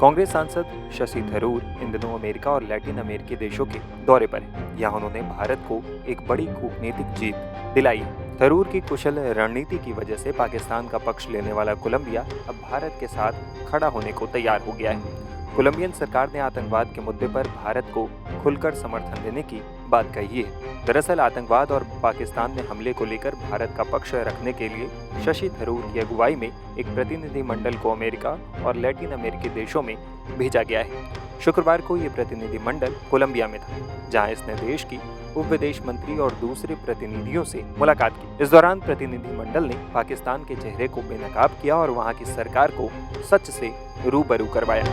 कांग्रेस सांसद शशि थरूर इन दिनों अमेरिका और लैटिन अमेरिकी देशों के दौरे पर हैं। यहाँ उन्होंने भारत को एक बड़ी कूटनीतिक जीत दिलाई है। थरूर की कुशल रणनीति की वजह से पाकिस्तान का पक्ष लेने वाला कोलंबिया अब भारत के साथ खड़ा होने को तैयार हो गया है। कोलंबियन सरकार ने आतंकवाद के मुद्दे पर भारत को खुलकर समर्थन देने की बात कही है। दरअसल आतंकवाद और पाकिस्तान में हमले को लेकर भारत का पक्ष रखने के लिए शशि थरूर की अगुवाई में एक प्रतिनिधि मंडल को अमेरिका और लैटिन अमेरिकी देशों में भेजा गया है। शुक्रवार को ये प्रतिनिधि मंडल कोलंबिया में था, जहां इसने देश की उप विदेश मंत्री और दूसरे प्रतिनिधियों से मुलाकात की। इस दौरान प्रतिनिधि मंडल ने पाकिस्तान के चेहरे को बेनकाब किया और वहां की सरकार को सच से रूबरू करवाया।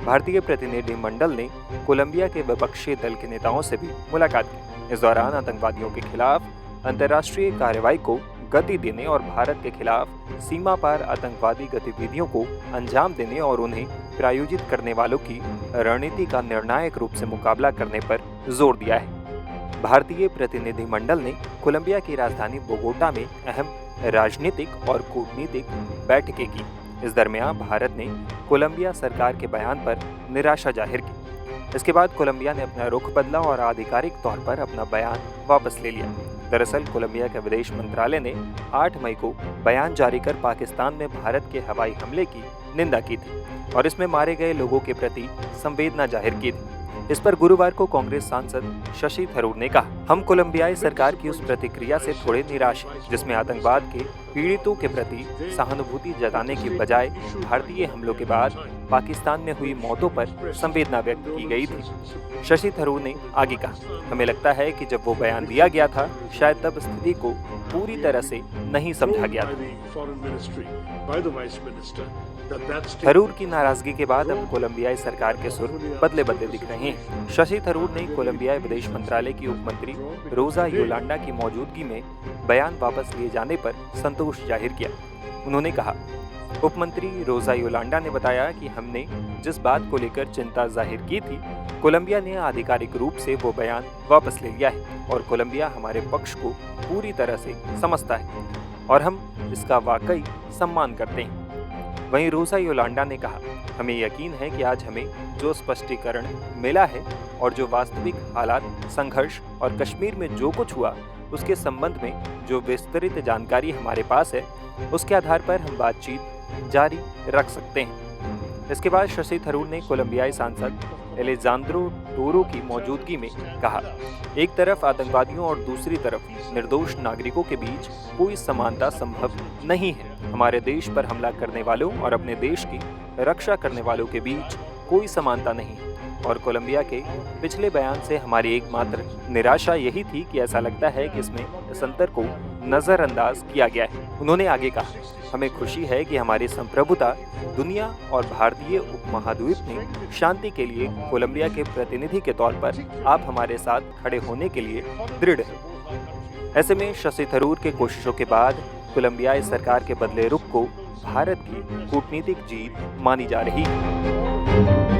भारतीय प्रतिनिधि मंडल ने कोलंबिया के विपक्षी दल के नेताओं से भी मुलाकात की। इस दौरान आतंकवादियों के खिलाफ अंतर्राष्ट्रीय कार्रवाई को गति देने और भारत के खिलाफ सीमा पार आतंकवादी गतिविधियों को अंजाम देने और उन्हें प्रायोजित करने वालों की रणनीति का निर्णायक रूप से मुकाबला करने पर जोर दिया है। भारतीय प्रतिनिधि मंडल ने कोलंबिया की राजधानी बोगोटा में अहम राजनीतिक और कूटनीतिक बैठकें की। इस दरमियान भारत ने कोलंबिया सरकार के बयान पर निराशा जाहिर की। इसके बाद कोलंबिया ने अपना रुख बदला और आधिकारिक तौर पर अपना बयान वापस ले लिया। दरअसल कोलंबिया के विदेश मंत्रालय ने 8 मई को बयान जारी कर पाकिस्तान में भारत के हवाई हमले की निंदा की थी और इसमें मारे गए लोगों के प्रति संवेदना जाहिर की थी। इस पर गुरुवार को कांग्रेस सांसद शशि थरूर ने कहा, हम कोलंबियाई सरकार की उस प्रतिक्रिया से थोड़े निराश हैं जिसमें आतंकवाद के पीड़ितों के प्रति सहानुभूति जताने की बजाय भारतीय हमलों के बाद पाकिस्तान में हुई मौतों पर संवेदना व्यक्त की गई थी। शशि थरूर ने आगे कहा, हमें लगता है कि जब वो बयान दिया गया था शायद तब स्थिति को पूरी तरह से नहीं समझा गया था। थरूर की नाराजगी के बाद अब कोलंबियाई सरकार के सुर बदले बदले दिख रहे हैं। शशि थरूर ने कोलंबियाई विदेश मंत्रालय की उप मंत्री रोजा योलांडा की मौजूदगी में बयान वापस लिए जाने पर संतोष जाहिर किया। उन्होंने कहा, उप मंत्री रोजा योलांडा ने बताया कि हमने जिस बात को लेकर चिंता जाहिर की थी, कोलंबिया ने आधिकारिक रूप से वो बयान वापस ले लिया है और कोलंबिया हमारे पक्ष को पूरी तरह से समझता है और हम इसका वाकई सम्मान करते हैं। वहीं रोजा योलांडा ने कहा, हमें यकीन है कि आज हमें जो स्पष्टीकरण मिला है और जो वास्तविक हालात, संघर्ष और कश्मीर में जो कुछ हुआ उसके संबंध में जो विस्तृत जानकारी हमारे पास है, उसके आधार पर हम बातचीत जारी रख सकते हैं। इसके बाद शशि थरूर ने कोलंबियाई सांसद एलेजांद्रो टोरो की मौजूदगी में कहा, एक तरफ आतंकवादियों और दूसरी तरफ निर्दोष नागरिकों के बीच कोई समानता संभव नहीं है। हमारे देश पर हमला करने वालों और अपने देश की रक्षा करने वालों के बीच कोई समानता नहीं है और कोलंबिया के पिछले बयान से हमारी एकमात्र निराशा यही थी कि ऐसा लगता है कि इसमें इस अंतर को नज़रअंदाज किया गया है। उन्होंने आगे कहा, हमें खुशी है कि हमारी संप्रभुता दुनिया और भारतीय उपमहाद्वीप में शांति के लिए कोलंबिया के प्रतिनिधि के तौर पर आप हमारे साथ खड़े होने के लिए दृढ़ हैं। ऐसे में शशि थरूर के कोशिशों के बाद कोलंबियाई सरकार के बदले रुख को भारत की कूटनीतिक जीत मानी जा रही है।